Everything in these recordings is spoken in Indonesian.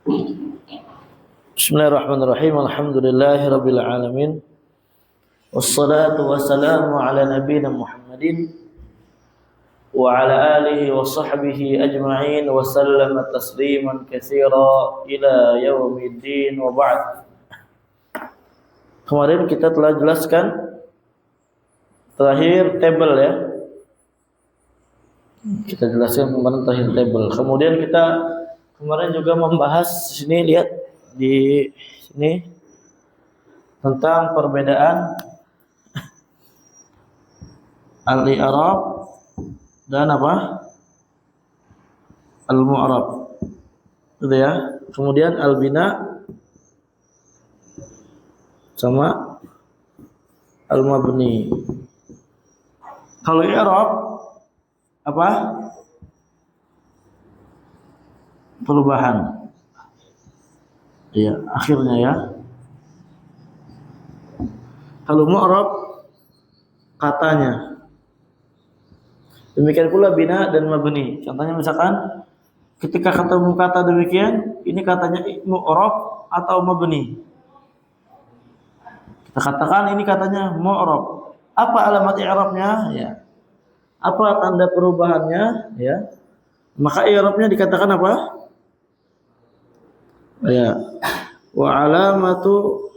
Bismillahirrahmanirrahim. Alhamdulillahirabbil alamin. Wassalatu wassalamu ala nabiyyina Muhammadin wa ala alihi wa sahbihi ajma'in wa sallama tasliman katsira ila yaumiddin wa ba'd. Kemarin kita telah jelaskan terakhir tabel ya. Kita jelaskan kemarin terakhir tabel. Kemudian kita kemarin juga membahas di sini, lihat di sini tentang perbedaan al-i'rab dan apa? Al-mu'rab. Gitu ya. Kemudian al-bina sama al-mabni. Kalau i'rab apa? Perubahan. Ya, akhirnya ya. Kalau mu'rab katanya. Demikian pula bina dan mabni. Contohnya misalkan ketika ketemu kata demikian, ini katanya mu'rab atau mabni. Kita katakan ini katanya mu'rab. Apa alamat i'rabnya? Ya. Apa tanda perubahannya? Ya. Maka i'rabnya dikatakan apa? Ya. Wa alamatu,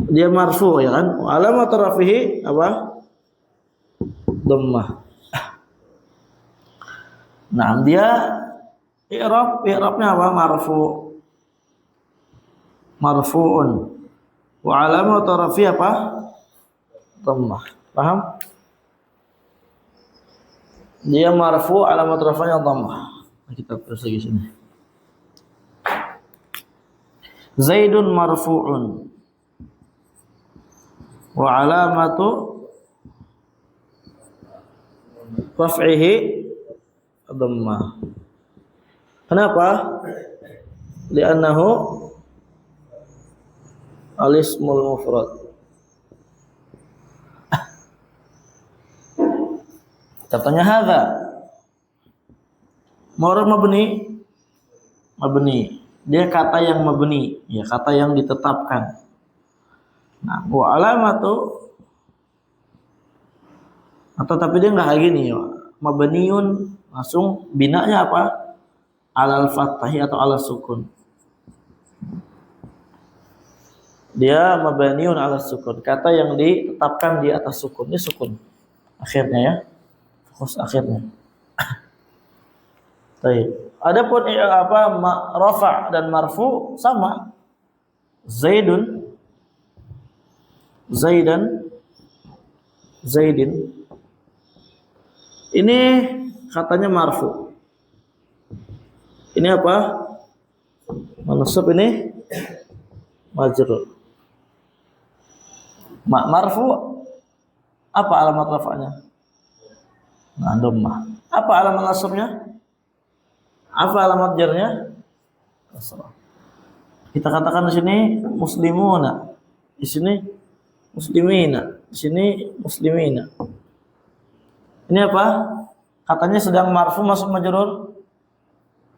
dia marfu ya kan? Wa alamatu rafihi apa? Dhammah. Nah, dia i'rabnya apa? Marfu'un. Wa alamatu rafihi apa? Dhammah. Paham? Dia marfu, alamat rafa'nya dhammah. Kita terus lagi sini. Zaidun marfu'un wa alamatu raf'ihi dhammah. Kenapa? Li'annahu al-ismul mufrad. Contohnya hadza. Mu'rab mabni. Dia kata yang mabni, ya kata yang ditetapkan. Nah, wa alamatu, atau tapi dia enggak kayak gini ya. Mabniun langsung binanya apa? Alal fathah atau alal sukun. Dia mabniun alal sukun. Kata yang ditetapkan di atas sukun, ini sukun. Akhirnya ya. Fokus akhirnya. Baik. Adapun apa rafa' dan marfu sama. Zaidun, Zaidan, Zaidin. Ini katanya marfu. Ini apa? Mansub, ini majrur. Marfu apa alamat rafa'nya? Nah, dhammah. Apa alamat nasabnya? Apa alamat jarnya? Kasrah. Kita katakan di sini muslimuna, di sini muslimina, di sini muslimina. Ini apa? Katanya sedang marfu masuk majrur.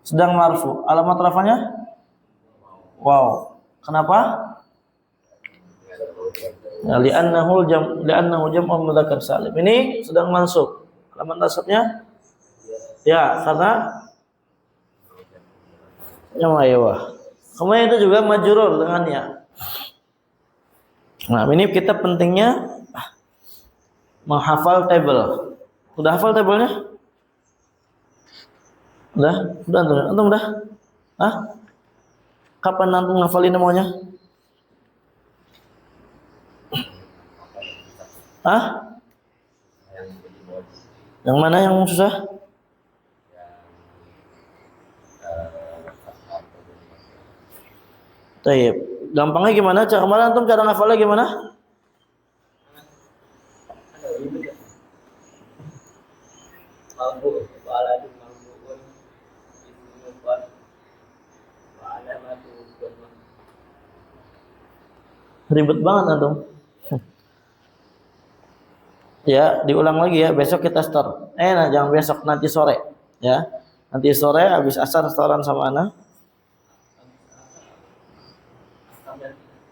Sedang marfu. Alamat rafanya? Wow. Kenapa? Ya, li'annahu jam'un mudzakkar salim. Ini sedang mansub. Alamat nasabnya? Ya, karena ya. Kemudian itu juga majrur dengan ya. Nah, ini kita pentingnya menghafal tabel. Udah hafal tabelnya? Udah antum udah? Hah? Kapan antum ngafalin namanya? Hah? Yang mana yang susah? Tayyib. Gampangnya gimana? Cara ngafalnya gimana? Ribet banget antum. Ya, diulang lagi ya. Besok kita start. Nah, jangan besok, nanti sore. Ya. Nanti sore habis asar setoran sama ana.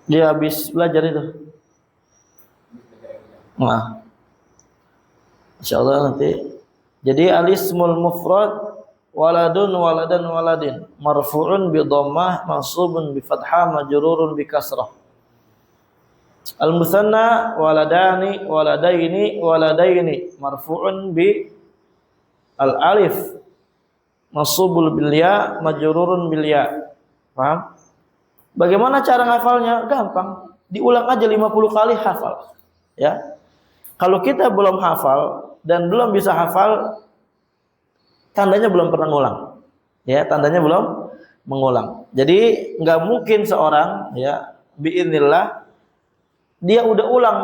Dia habis belajar itu. Nah, insyaallah nanti. Jadi alismul mufrad waladun waladan waladin marfu'un bi dhammah mansubun bi fathah majrurun bi kasrah. Al musanna waladani waladaini waladaini marfu'un bi al alif mansubul bil ya majrurun bil ya. Paham? Bagaimana cara ngafalnya? Gampang. Diulang aja 50 kali hafal. Ya. Kalau kita belum hafal dan belum bisa hafal, tandanya belum pernah ngulang. Ya, tandanya belum mengulang. Jadi nggak mungkin seorang ya biidznillah dia udah ulang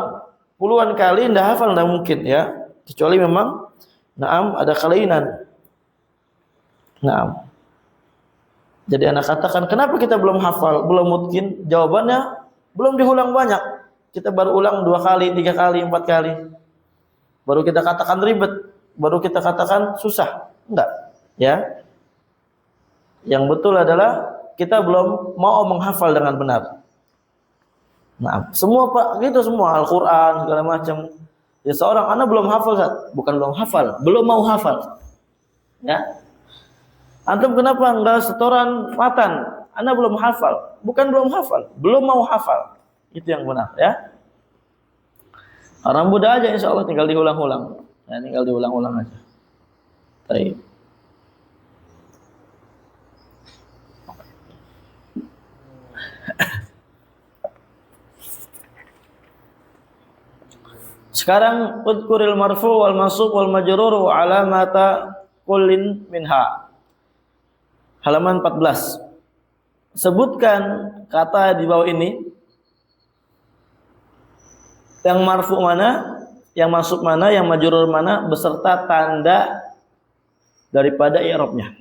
puluhan kali nggak hafal, nggak mungkin ya. Kecuali memang naam ada kelainan. Naam. Jadi anak katakan kenapa kita belum hafal, belum mungkin? Jawabannya belum diulang banyak. Kita baru ulang 2 kali, 3 kali, 4 kali. Baru kita katakan ribet, baru kita katakan susah. Enggak, ya. Yang betul adalah kita belum mau menghafal dengan benar. Nah, semua Pak, gitu semua Al-Qur'an segala macam. Ya seorang anak belum hafal, bukan belum hafal, belum mau hafal. Ya. Antum kenapa enggak setoran matan? Anak belum hafal, bukan belum hafal, belum mau hafal. Itu yang benar, ya. Orang muda aja insya Allah tinggal diulang-ulang. Ya, tinggal diulang-ulang aja. Baik. Sekarang udkuril marfu wal mansub wal majrur wa alamata kullin minha. Halaman 14. Sebutkan kata di bawah ini. Yang marfu mana, yang mansub mana, yang majrur mana beserta tanda daripada i'rabnya.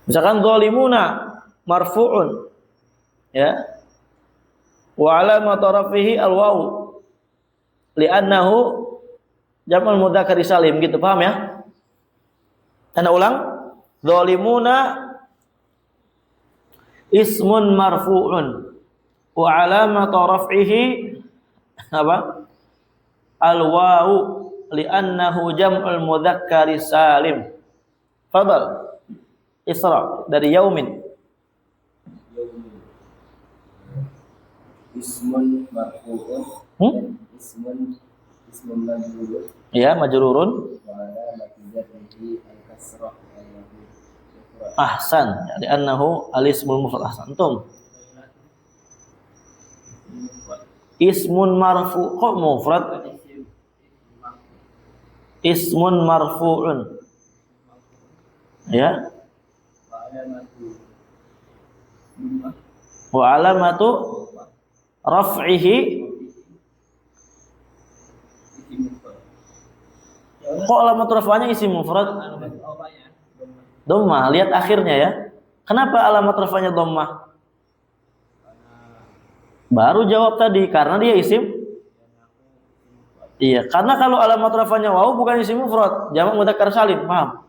Misalkan zalimuna marfu'un ya. Wa alamatu rafihi al-waw li'annahu jam'ul mudzakkar salim, gitu paham ya? Anda ulang. Zalimuna ismun marfu'un wa alamatu raf'ihi apa? Al-waw li'annahu jam'ul mudzakkar salim. Fadal. Isra dari yaumin. Ismun marfu'un. Ismun majrurun. Ya, majrurun. Wa alamatu jarrihi al-kasrah. Ahsan, li'annahu al-ismul mufrad. Ahsan. Antum. Ismun marfu' kok mufrad? Ismun marfu'un. Ya. Wa alamatu raf'ihi. Kok alamat raf'anya isim mufrad? Dhammah, lihat akhirnya ya. Kenapa alamat raf'anya dhammah? Baru jawab tadi, karena dia isim. Iya, karena kalau alamat raf'anya waw bukan isim mufrad, jamak mudzakkar salim, paham?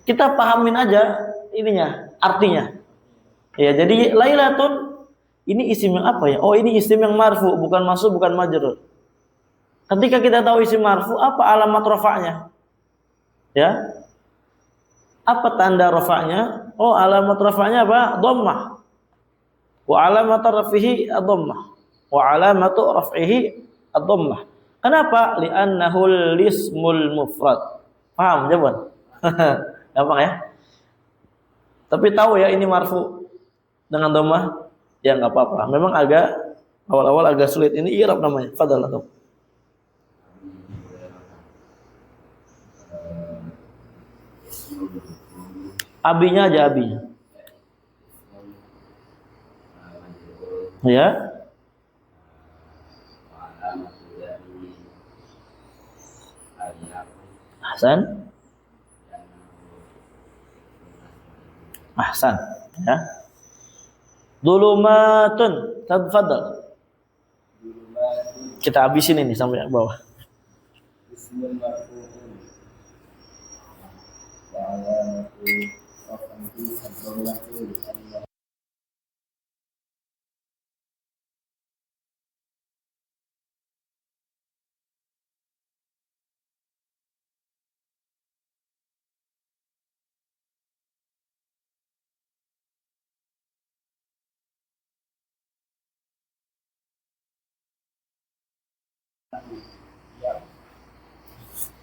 Kita pahamin aja ininya, artinya. Ya, jadi lailatun ini isim yang apa ya? Oh, ini isim yang marfu, bukan mansub, bukan majrur. Ketika kita tahu isim marfu, apa alamat rafa'nya? Ya. Apa tanda rafa'nya? Oh, alamat rafa'nya apa? Dhammah. Wa alamatu rafihi ad-dhammah. Wa alamatu raf'ihi ad-dhammah. Kenapa? Li'annahu al-ismul mufrad. Paham jawaban? Gampang ya? Tapi tahu ya ini marfu dengan dhammah? Ya enggak apa-apa. Memang agak awal-awal agak sulit. Ini i'rab namanya. Fadhal antum. Abinya aja abinya. Ya. Ahsan. Ahsan. Ya. Dulumatun. Tafadhal. Kita habisin ini sampai bawah. Ismun marfu'un raf'an fi ad-dhammatu li'anna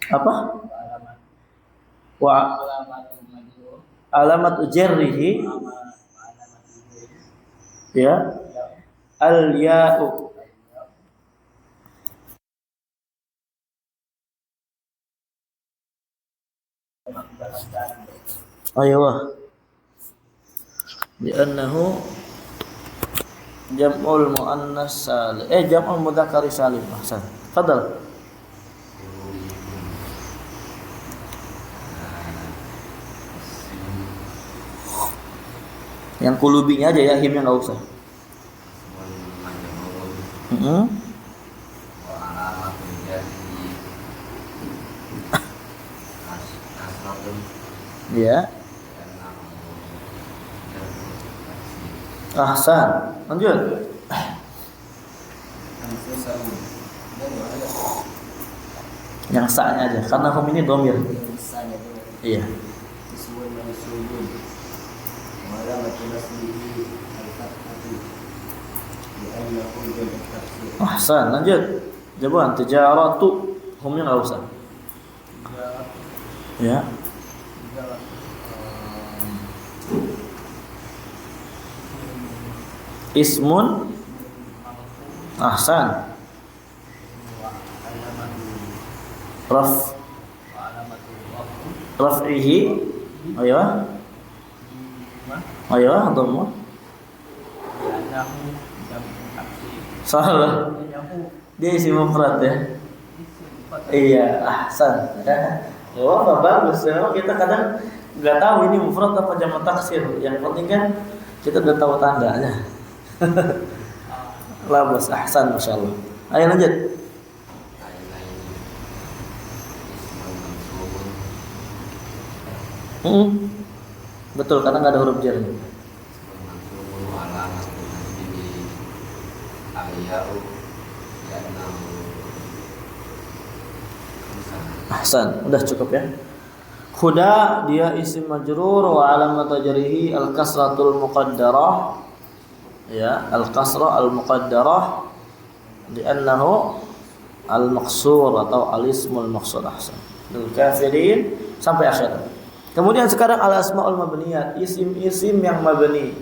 Apa? alamat Wa alamatul majrur alamat jarrihi alamat ya al ya'u. Aywa. Li'annahu jam'ul muannas salim. Jam'ul mudzakkar salim. Ahsan. Fadal. Yang kulubinya aja ya, himnya enggak usah. Ya. Ahsan. Lanjut. Yang sa'nya aja karena hum ini dhamir. Iya. Ahsan. Lanjut. Jawaban tijaratu humnya enggak usah. Ya. Ismun. Ahsan. Raf'ihi. Ayo. Ayo, dhamma. Salah. Dia isi mufrad ya. Iya, ahsan. Oh, bagus. Memang kita kadang nggak tahu ini mufrad apa jamak taksir. Yang penting kan kita udah tahu tandanya. Labas, ahsan, masyaallah. Ayo lanjut. Betul, karena nggak ada huruf jar. Ahsan, udah cukup ya. Huda dia isim majrur wa alamat jarrihi al-kasratul muqaddarah. Ya, al-kasrah al-muqaddarah li'annahu al-maqsur atau al-ismul maqsur. Ahsan. Al-kafirin sampai akhir. Kemudian sekarang al-asmaul mabniyat, isim-isim yang mabni.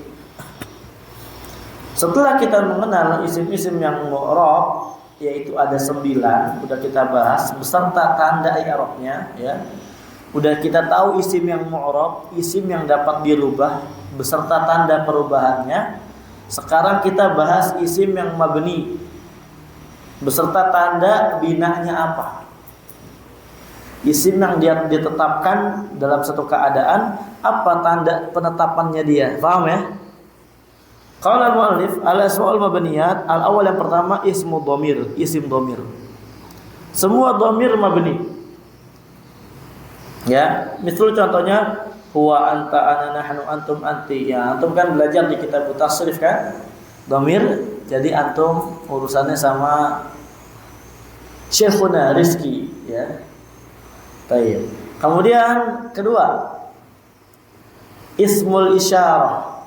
Setelah kita mengenal isim-isim yang mu'rab, yaitu ada 9, udah kita bahas beserta tanda i'rabnya ya. Udah kita tahu isim yang mu'rab, isim yang dapat dirubah beserta tanda perubahannya. Sekarang kita bahas isim yang mabni beserta tanda binanya apa. Isim yang dia ditetapkan dalam satu keadaan, apa tanda penetapannya dia? Paham ya? Qala al-mu'allif al-asma'ul mabniyat, al-awwal yang pertama ismu dhamir, isim dhamir. Semua dhamir mabni. Ya, misal contohnya huwa anta ana nahnu antum anti. Ya, antum kan belajar di kitab tasrif kan? Dhamir, jadi antum urusannya sama Syekhuna Rizki, ya. Baik. Kemudian kedua, ismul isyarah.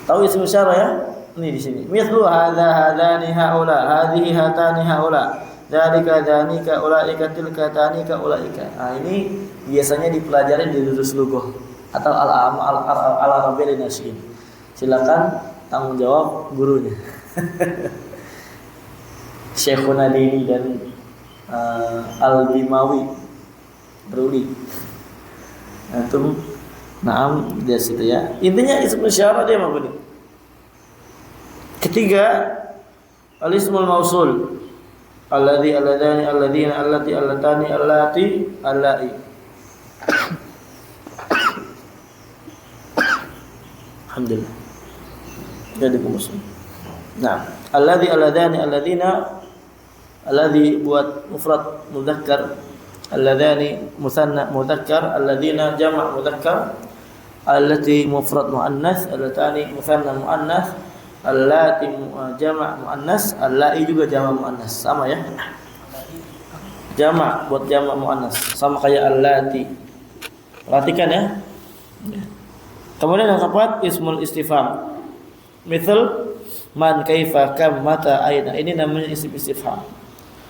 Tahu ismul isyarah ya? Ini di sini. Mithlu hadza hadani haula, hadhihi hatani haula, dzalika dzanika ulaika tilka tanika ulaika. Nah, ini biasanya dipelajari di durus lughah atau al-arabiyyah linasyin. Silakan tanggung jawab gurunya. Syekhuna Dini dan Al-Bimawi Ruli. Antum naam di situ ya. Intinya ismul isyarah dia mabni. Ketiga, al-ismul mausul. Alladzi alladani alladzina allati allatani allati allai. Alhamdulillah. Jadi muslim. Nah, alladzi alladani alladzina alladzi buat mufrad mudzakkar alladzani musanna mudzakkar, alladzina jama' mudzakkar, allati mufrad muannas, allatani musanna muannas, allati jama' muannas, allai juga jama' muannas, sama ya. Jama' buat jama' muannas, sama kayak allati. Perhatikan ya. Kemudian yang keempat ismul istifham. Misal man, kaifa, kam, mata, aina. Ini namanya isim istifham.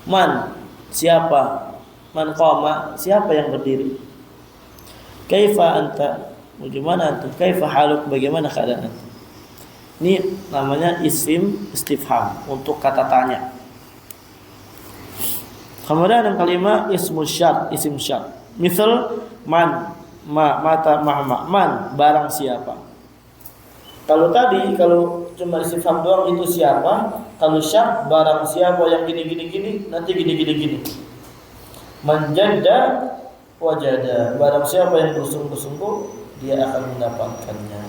Man, siapa? Man qama, siapa yang berdiri? Kaifa anta, bagaimana antum? Kaifa haluk, bagaimana keadaan antum? Ini namanya isim istifham untuk kata tanya. Kemudian yang kelima ismu syart, isim syart. Misal man, mata, mahma. Man, barang siapa. Kalau tadi kalau cuma istifham doang itu siapa? Kalau syart barang siapa yang gini, nanti gini. Manjada wajada, barang siapa yang bersungguh-sungguh dia akan mendapatkannya.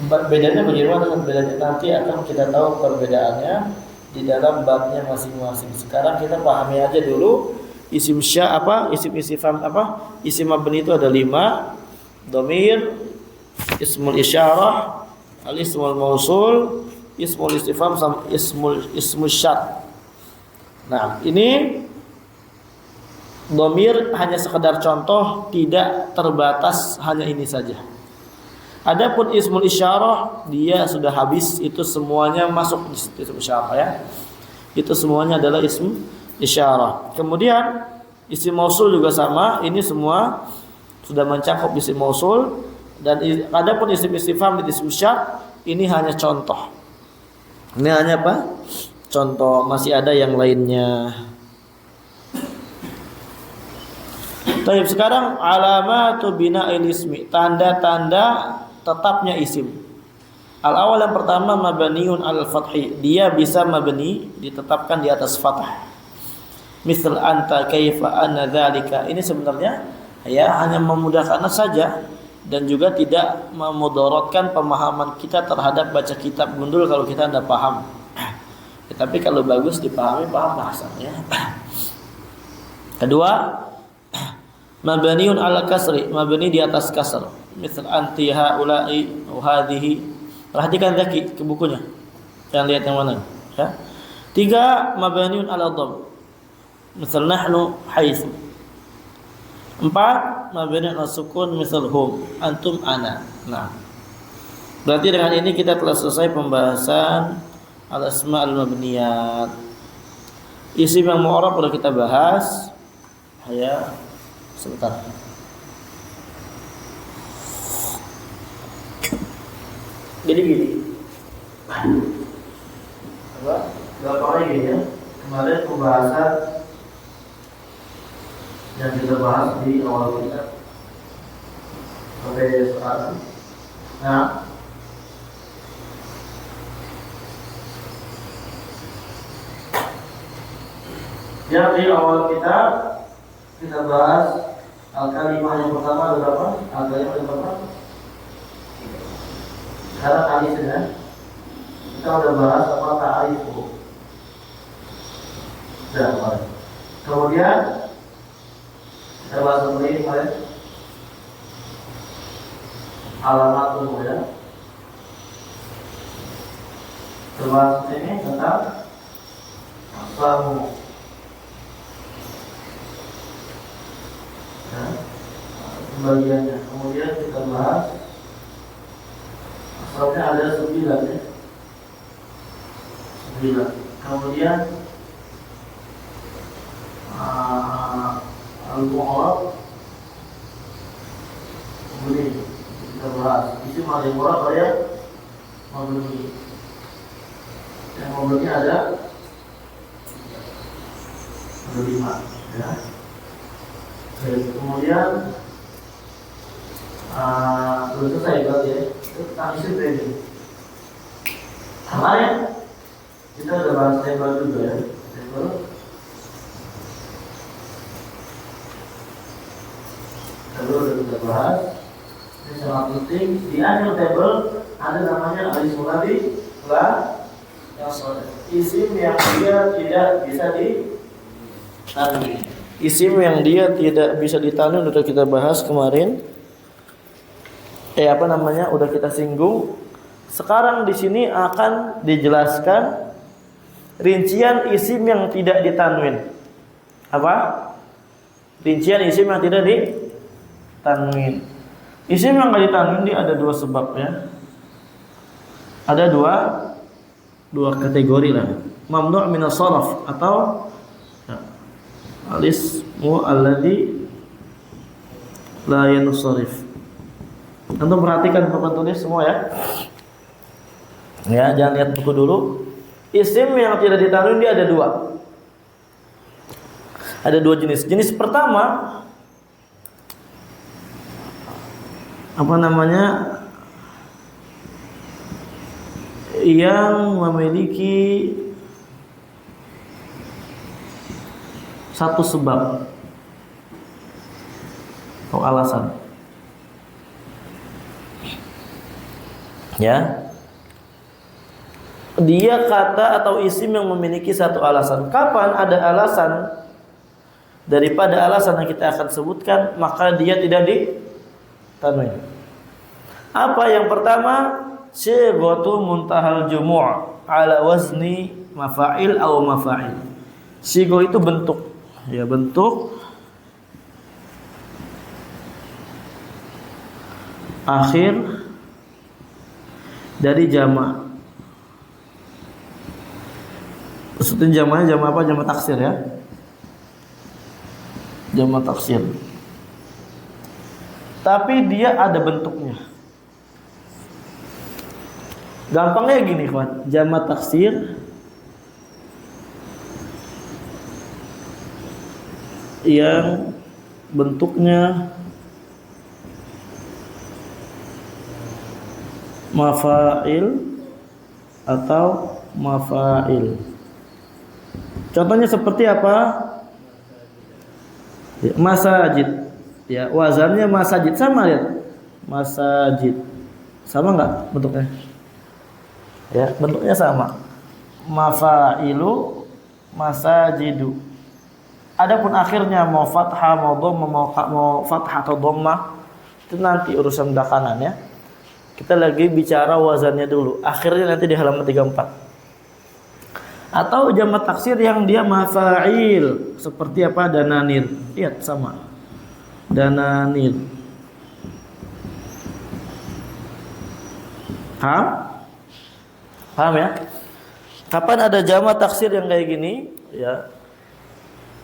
Bedanya bagaimana? Bedanya nanti akan kita tahu perbedaannya di dalam babnya masing-masing. Sekarang kita pahami aja dulu isim isim istifham isim mabni itu ada 5: dhamir, ismul isyarah, al-ismul mausul, ismul istifham, sama ismul syart. Nah, ini dhamir hanya sekedar contoh, tidak terbatas hanya ini saja. Adapun ismul isyarah dia sudah habis, itu semuanya masuk di situ ism isyarah ya. Itu semuanya adalah ism isyarah. Kemudian isim mausul juga sama, ini semua sudah mencakup isim mausul. Dan adapun isim istifham di isim syart ini hanya contoh. Ini hanya apa? Contoh, masih ada yang lainnya. Baik, sekarang alamatu bina'il ismi, tanda-tanda tetapnya isim. Al-awwal yang pertama mabniun al-fathi, dia bisa mabni ditetapkan di atas fathah. Misal anta, kaifa, anna, dzalika. Ini sebenarnya ya hanya memudahkan saja dan juga tidak memudaratkan pemahaman kita terhadap baca kitab gundul kalau kita tidak paham. Tapi kalau bagus dipahami, paham bahasanya. Kedua, mabniun ala kasri, mabni di atas kasr. Misal anti, haula'i, hadhihi. Perhatikan Zaki ke bukunya. Jangan lihat yang mana. Ya. 3, mabniun ala dhamm. Misal nahnu, haitsu. 4, mabniun ala sukun, misal hum, antum, ana. Nah, berarti dengan ini kita telah selesai pembahasan al-asma al-mabniyat. Isim yang mu'rab sudah kita bahas. Ya, sebentar. Jadi gini. Gampangnya gini ya. Kemarin pembahasan yang kita bahas di awal kita sampai sekarang. Nah, yang di awal kita bahas al-kalimah yang pertama ada berapa? Al-kalimah yang pertama. Sekarang kali ini kita udah bahas apa ta'arifu. Dan kemudian kita bahas ini kemarin alamat ya. Terus ini tentang asamu. Nah, pembagiannya. Kemudian kita bahas asalnya ada 9 ya. 9. Kemudian al-mu'rab. Kemudian kita bahas isim al-mu'rab ya, mabni. Yang mabni ada 5 ya. Kemudian belum selesai berarti ya. Itu tentang isim ini. Kemarin kita udah bahas table juga ya. Table udah kita bahas. Ini sangat penting. Di akhir table ada namanya al-ismul ladzi la yang isim yang dia tidak bisa ditanwin. Isim yang dia tidak bisa ditanwin udah kita bahas kemarin. Udah kita singgung. Sekarang di sini akan dijelaskan rincian isim yang tidak ditanwin. Apa? Rincian isim yang tidak ditanwin. Isim yang tidak ditanwin dia ada dua sebab ya. Ada dua kategori lah. Mamnu' min as-sarf atau al-ismu alladhi la yansarif. Antum perhatikan papan tulis semua ya. Ya, jangan lihat buku dulu. Isim yang tidak ditanwin dia ada dua. Ada dua jenis. Jenis pertama yang memiliki satu sebab atau alasan. Ya. Dia kata atau isim yang memiliki satu alasan. Kapan ada alasan daripada alasan yang kita akan sebutkan, maka dia tidak ditanwin. Apa yang pertama? Sighatu muntahal jumu' ala wazni mafa'il atau mafa'il. Sigho itu bentuk, ya bentuk akhir dari jamak. Maksudnya jamaknya jamak apa? Jamak taksir ya. Jamak taksir. Tapi dia ada bentuknya. Gampangnya gini, kawan. Jamak taksir yang bentuknya mafa'il atau mafa'il. Contohnya seperti apa? Ya, masajid. Ya, wazannya masajid sama lihat. Masajid. Sama enggak bentuknya? Ya, bentuknya sama. Mafa'ilu, masajidu. Adapun akhirnya mau fathah, mau dhammah, mau fathah atau dhammah itu nanti urusan belakangan ya. Kita lagi bicara wazannya dulu. Akhirnya nanti di halaman 34. Atau jamak taksir yang dia mafa'il seperti apa? Dananir. Lihat sama. Dananir. Paham ya? Kapan ada jamak taksir yang kayak gini ya?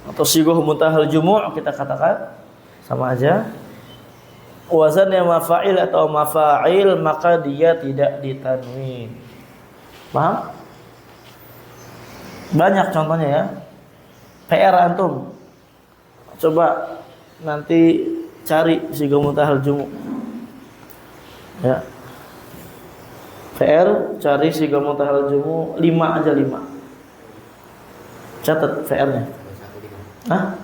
Atau sighoh muntahal jumu' kita katakan sama aja. Wazannya mafa'il atau mafa'il maka dia tidak ditanwin. Paham? Banyak contohnya ya. PR antum. Coba nanti cari sighoh muntahal jumu'. Ya. PR cari sighoh muntahal jumu' 5 aja 5. Catat PR-nya. Hah?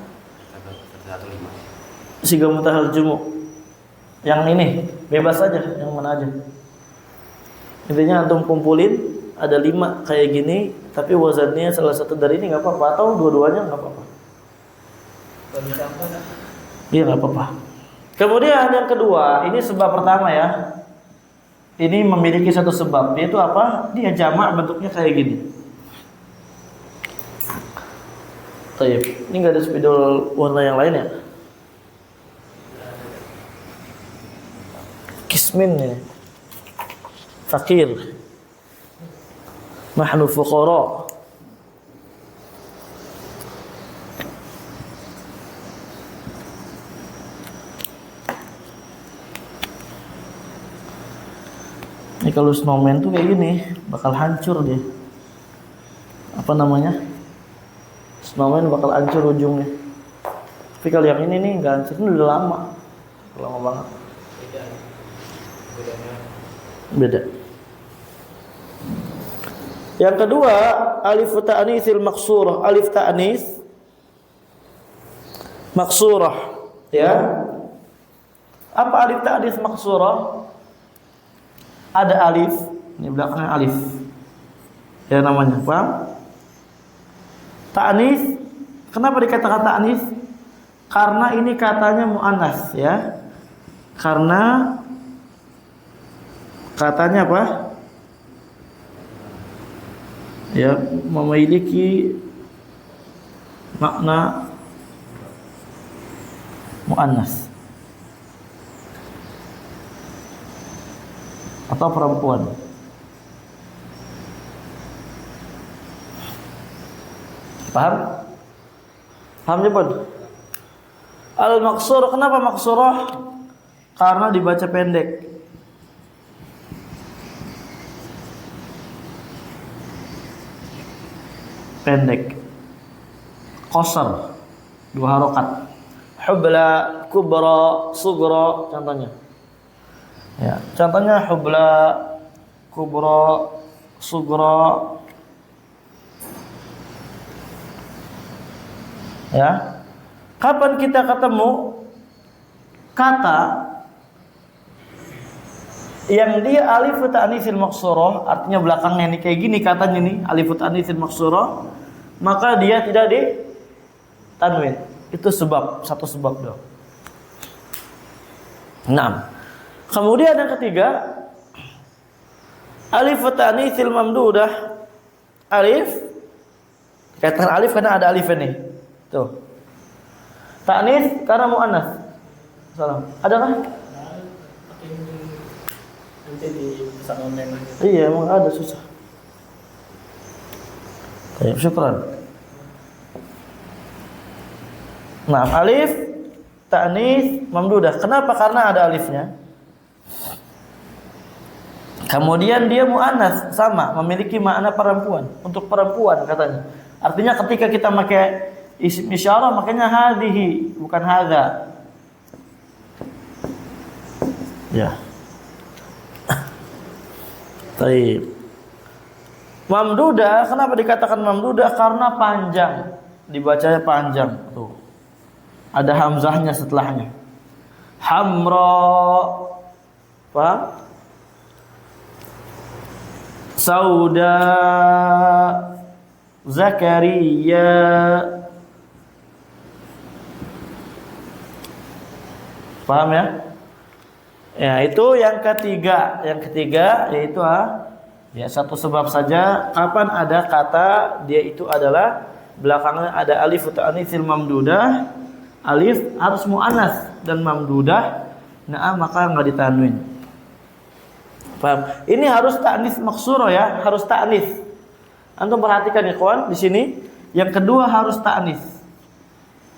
115. Sighoh muntahal jumu'. Yang ini bebas aja, yang mana aja. Intinya antum kumpulin ada 5 kayak gini, tapi wazannya salah satu dari ini enggak apa-apa atau dua-duanya enggak apa-apa. Iya enggak apa-apa. Kemudian yang kedua, ini sebab pertama ya. Ini memiliki satu sebab, yaitu apa? Dia jamak bentuknya kayak gini. Tayyib. Ini enggak ada spidol warna yang lain ya? Kismin ya. Fakir. Nahnu fuqara. Ini kalau snowman tuh kayak gini, bakal hancur dia. Apa namanya? Snowman bakal hancur ujungnya. Tapi kalau yang ini nih nggak hancur, ini udah lama banget. Beda. Yang kedua, alif ta'nisil maksurah. Alif ta'nis maksurah, ya. Apa alif ta'nis maksurah? Ada alif, ini belakangnya alif. Ya namanya, paham? Ta'nis, kenapa dikatakan ta'nis? karena ini katanya muannas ya. Karena katanya apa? Ya, memiliki makna muannas atau perempuan. Paham? Paham nyebut? Al-maqsur, kenapa maqsurah? Karena dibaca pendek. Pendek. Qasar. 2 harokat. Hubla, kubra, sugra contohnya. Ya, contohnya hubla, kubra, sugra. Ya. Kapan kita ketemu kata yang dia alif ta'nitsil maqsurah, artinya belakangnya ini kayak gini katanya nih, alif ta'nitsil maqsurah, maka dia tidak di tanwin. Itu satu sebab doang. Nah, kemudian yang ketiga, alif ta'nitsil mamdudah. Alif, katakan alif karena ada alif ini. Tuh. Ta'nits karena muannas. Salam. Ada kan? Nanti di pesan online. Iya, emang ada susah. Baik, syukran. Nah, alif ta'nits mamdudah. Kenapa? Karena ada alifnya. Kemudian dia muannas, sama, memiliki makna perempuan. Untuk perempuan katanya. Artinya ketika kita pakai isim isyarah makanya hadhihi bukan hadza. Ya. Baik. Mamdudah, kenapa dikatakan mamdudah? Karena panjang. Dibacanya panjang. Tuh. Ada hamzahnya setelahnya. Hamra. Paham? Sauda. Zakaria. Paham ya? Ya, itu yang ketiga. Yang ketiga yaitu ya satu sebab saja kapan ada kata dia itu adalah belakangnya ada alif ta'nitsil mamdudah. Alif harus muannas dan mamdudah. Nah, maka enggak ditanwin. Paham? Ini harus ta'nits maqsurah ya, harus ta'nits. Antum perhatikan ya kawan di sini. Yang kedua harus ta'nits.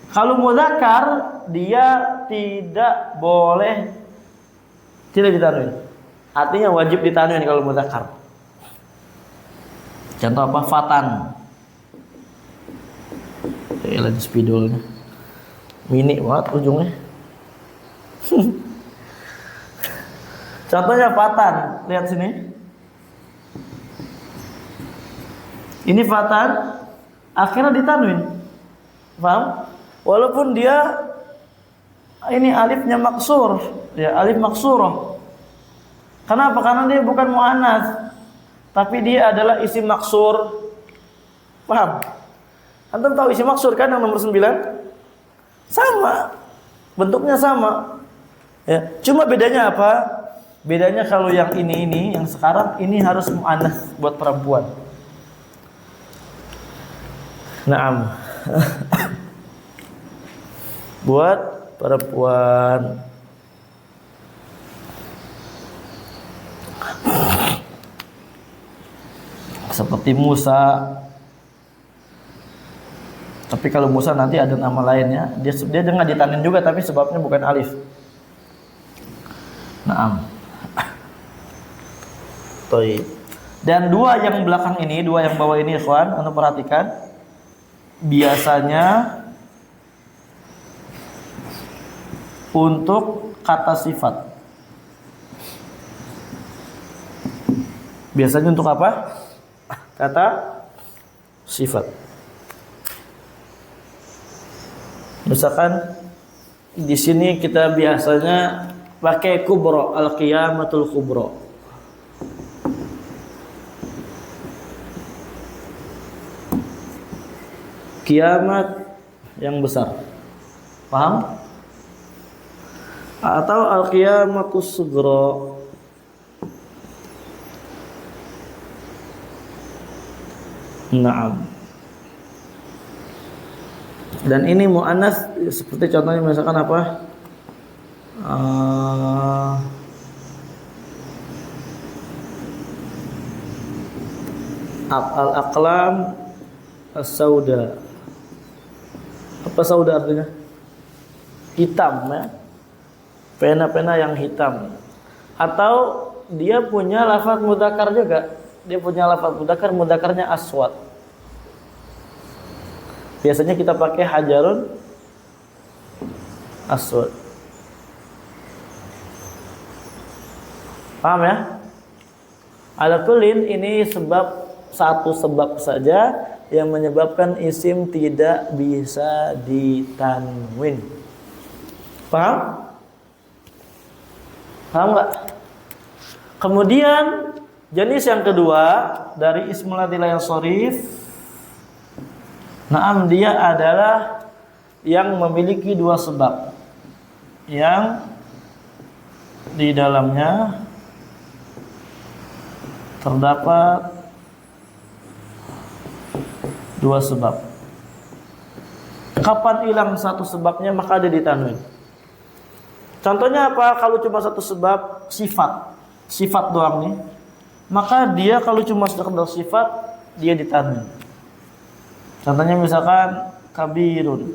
Kalau mudzakkar dia tidak boleh tidak ditanwin. Artinya wajib ditanwin kalau mudzakkar. Contoh apa? Fatan. Lagi spidolnya. Mini banget ujungnya. Contohnya fatan. Lihat sini. Ini fatan akhirnya ditanwin. Paham? Walaupun dia ini alifnya maksur, ya alif maksurah. Kenapa? Karena dia bukan muannas, tapi dia adalah isim maksur. Paham? Antum tahu isim maksur kan yang nomor 9? Sama. Bentuknya sama. Ya, cuma bedanya apa? Bedanya kalau yang ini yang sekarang ini harus muannas buat perempuan. Naam. Buat perempuan. Seperti Musa. Tapi kalau Musa nanti ada nama lainnya, dia enggak ditanwin juga tapi sebabnya bukan alif. Naam. Baik. Dan dua yang belakang ini, dua yang bawah ini ikhwan, Anda perhatikan. Biasanya untuk kata sifat. Biasanya untuk apa? Kata sifat. Misalkan di sini kita biasanya pakai kubra, al-qiyamatul kubra. Kiamat yang besar. Paham? Atau al-qiyamatus sughra. Naam. Dan ini muannas seperti contohnya misalkan apa? Al-aqlam as-sauda. Apa sauda artinya? Hitam ya. Pena-pena yang hitam. Atau dia punya lafaz mudzakkar juga. Dia punya lafaz mudzakkar, mudzakarnya aswad. Biasanya kita pakai hajarun aswad. Paham ya? Ala kullin ini satu sebab saja yang menyebabkan isim tidak bisa ditanwin. Paham? Paham nggak? Kemudian jenis yang kedua dari ismul ladzi la yansharif, naam, dia adalah yang memiliki dua sebab, yang di dalamnya terdapat dua sebab. Kapan hilang satu sebabnya maka dia ditanwin. Contohnya apa? Kalau cuma satu sebab, sifat doang nih, maka dia kalau cuma sekedar sifat dia ditanwin. Contohnya misalkan kabirun.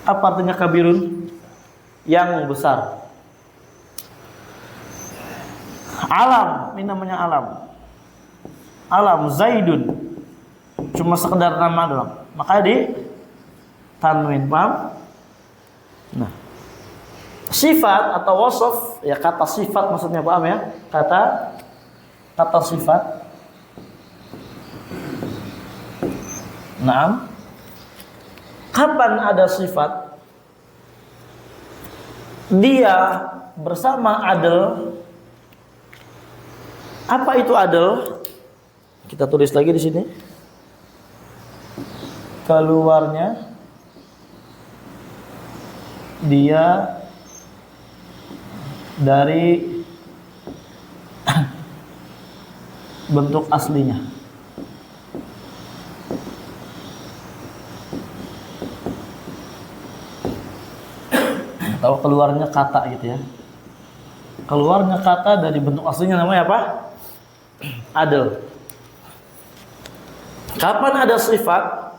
Apa artinya kabirun? Yang besar. Alam, ini namanya alam. Alam Zaidun. Cuma sekedar nama doang. Maka di tanwin, paham? Nah, sifat atau wasaf, ya kata sifat maksudnya, paham ya? Kata sifat. Naam. Kapan ada sifat? Dia bersama adl. Apa itu adl? Kita tulis lagi di sini. Keluarnya dia dari bentuk aslinya. Atau keluarnya kata gitu ya. Keluarnya kata dari bentuk aslinya namanya apa? Adl. Kapan ada sifat,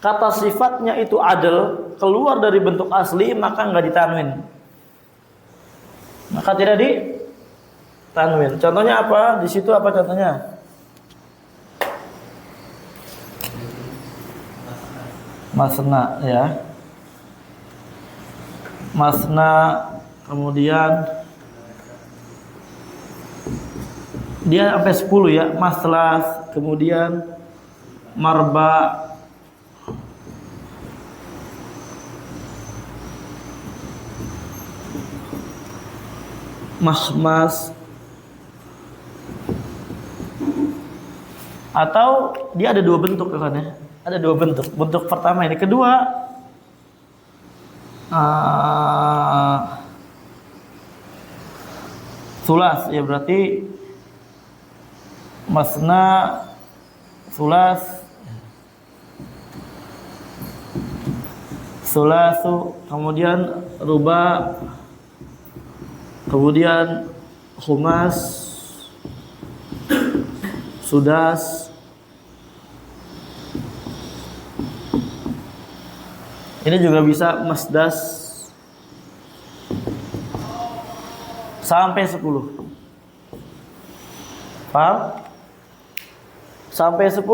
kata sifatnya itu adl, keluar dari bentuk asli, maka nggak ditanwin. Maka tidak ditanwin. Contohnya apa? Di situ apa contohnya? Masna ya. Masna, kemudian dia sampai 10 ya. Maslas, kemudian marba, mas, atau dia ada dua bentuk kan ya? Ada dua bentuk. Bentuk pertama ini, kedua sulas ya, berarti masna, sulas, sulasu, kemudian ruba, kemudian khumas, sudas. Ini juga bisa masdas sampai 10. Paham? Sampai 10.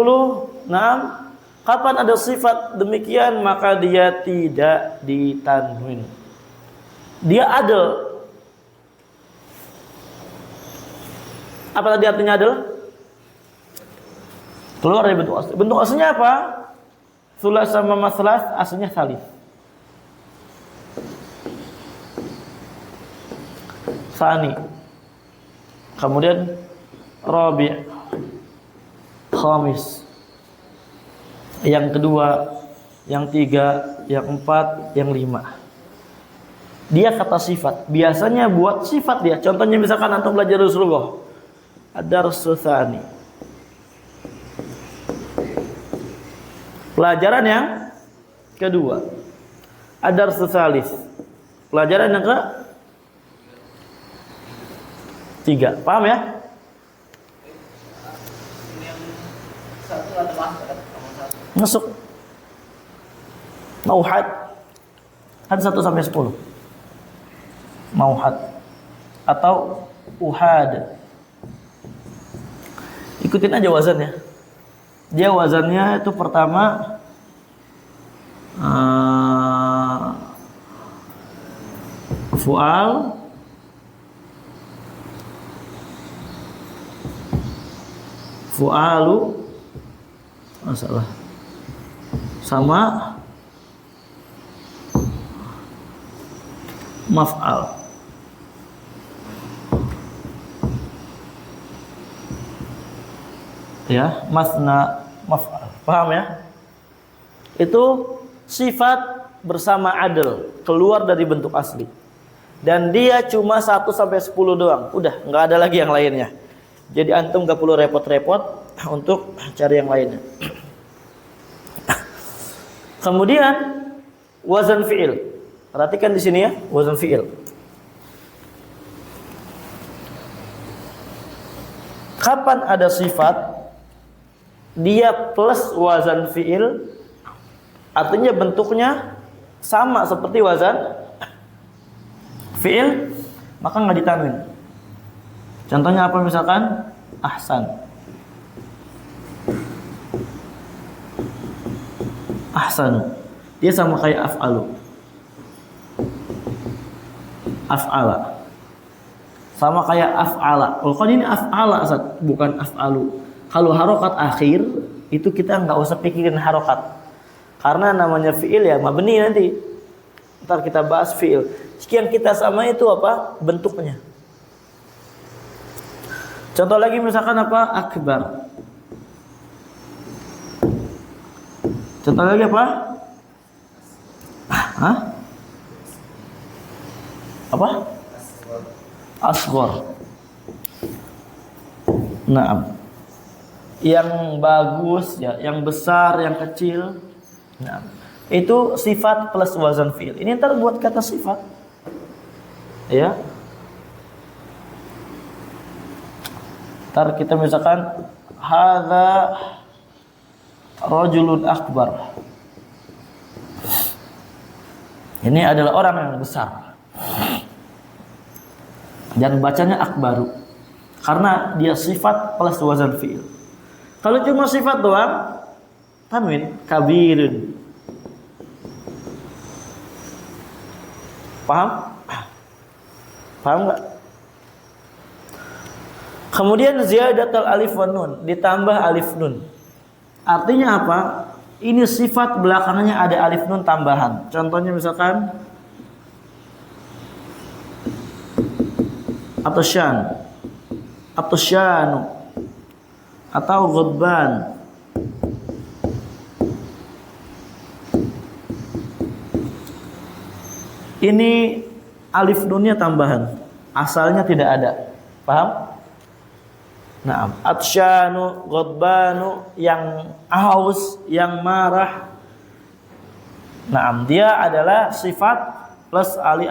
Nah, kapan ada sifat demikian maka dia tidak ditanwin. Dia adl. Apa tadi artinya adl? Keluar dari bentuk asli. Bentuk aslinya apa? Sulas sama maslas aslinya salif. Sani. Kemudian rabi', khamis. Yang kedua yang 3, yang 4, yang 5. Dia kata sifat. Biasanya buat sifat dia. Contohnya misalkan antum belajar Rasulullah. Ad-darsu tsani. Pelajaran yang kedua. Ad-darsu tsalits. Pelajaran yang ke-3. Paham ya? Masuk. Mauhad. Ada 1 sampai 10. Mauhad atau uhad. Ikutin aja wazannya. Dia wazannya itu pertama fu'al, fu'alu, masalah sama maf'al. Ya, masna maf'al. Paham ya? Itu sifat bersama adl, keluar dari bentuk asli. Dan dia cuma 1 sampai 10 doang. Udah, nggak ada lagi yang lainnya. Jadi antum nggak perlu repot-repot untuk cari yang lainnya. Kemudian wazan fi'il. Perhatikan di sini ya, wazan fi'il. Kapan ada sifat dia plus wazan fi'il, artinya bentuknya sama seperti wazan fi'il, maka nggak ditanwin. Contohnya apa misalkan? Ahsan. Ahsan. Dia sama kayak af'alu. Af'ala. Sama kayak af'ala. Oh, kan ini af'ala, bukan af'alu. Kalau harokat akhir itu kita nggak usah pikirin harokat, karena namanya fiil ya mabni nanti. Ntar kita bahas fiil. Yang kita sama itu apa? Bentuknya. Contoh lagi misalkan apa? Akbar. Contoh lagi apa? Hah? Apa? Asghar. Naam. Yang bagus ya, yang besar, yang kecil. Nah, itu sifat plus wazan fi'il. Ini ntar buat kata sifat. Ya. Ntar kita misalkan hadza rajulun akbar. Ini adalah orang yang besar. Dan bacanya akbaru. Karena dia sifat plus wazan fi'il. Kalau cuma sifat doang, tanwin kabirun. Paham? Paham nggak? Kemudian ziyadatul alif wan nun, ditambah alif nun. Artinya apa? Ini sifat belakangnya ada alif nun tambahan. Contohnya misalkan atasyan, atasyanu, atau ghadban. Ini alif nunnya tambahan, asalnya tidak ada. Paham? Naam. Atsyanu, ghadbanu, yang haus, yang marah. Naam, dia adalah sifat plus alif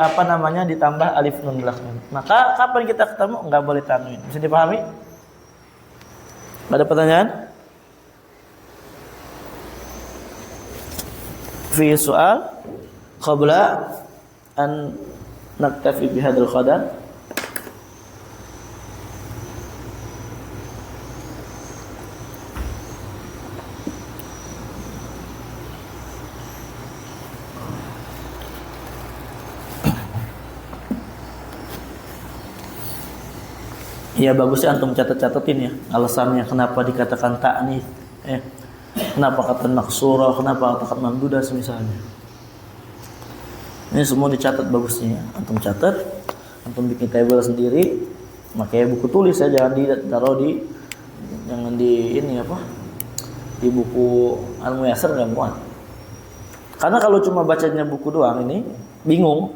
ditambah alif nun belakang. Maka kapan kita ketemu enggak boleh tanwin. Bisa dipahami? Ada pertanyaan? Fi soal qabla an naktafi bihadzal qadar. Ya bagusnya antum catat-catatin ya alasannya kenapa dikatakan ta'nits, kenapa kata maksurah, kenapa kata mamdudah semisalnya. Ini semua dicatat bagusnya. Antum catat, antum bikin table sendiri, makanya buku tulis ya, jangan ditaruh di ini apa? Di buku Al-Muyassar enggak muat. Karena kalau cuma bacanya buku doang ini bingung.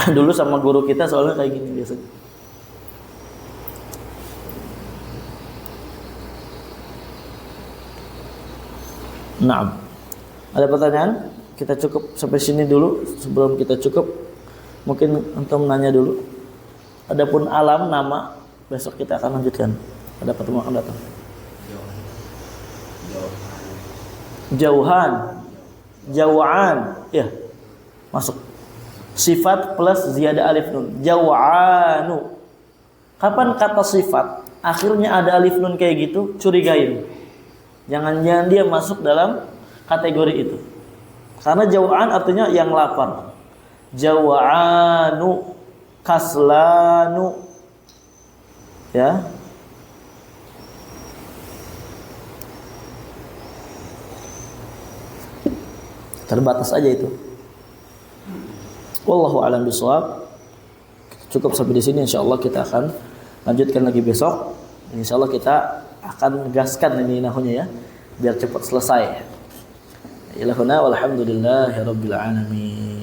Dulu sama guru kita soalnya kayak gini biasanya. Nah, ada pertanyaan? Kita cukup sampai sini dulu. Sebelum kita cukup, mungkin untuk menanya dulu. Adapun alam nama, besok kita akan lanjutkan pada pertemuan akan datang. Jauhan, jauhan, ya masuk. Sifat plus ziyadah alif nun. Jauhanu. Kapan kata sifat akhirnya ada alif nun kayak gitu? Curigain. Jangan-jangan dia masuk dalam kategori itu. Karena jauhan artinya yang lapar. Jauhanu, kaslanu, ya. Terbatas aja itu. Wallahu a'lam bishawab. Cukup sampai di sini, insyaallah kita akan lanjutkan lagi besok. Insyaallah kita akan gaskan ini nahunya ya, biar cepat selesai. Ilahuna walhamdulillahirabbil alamin.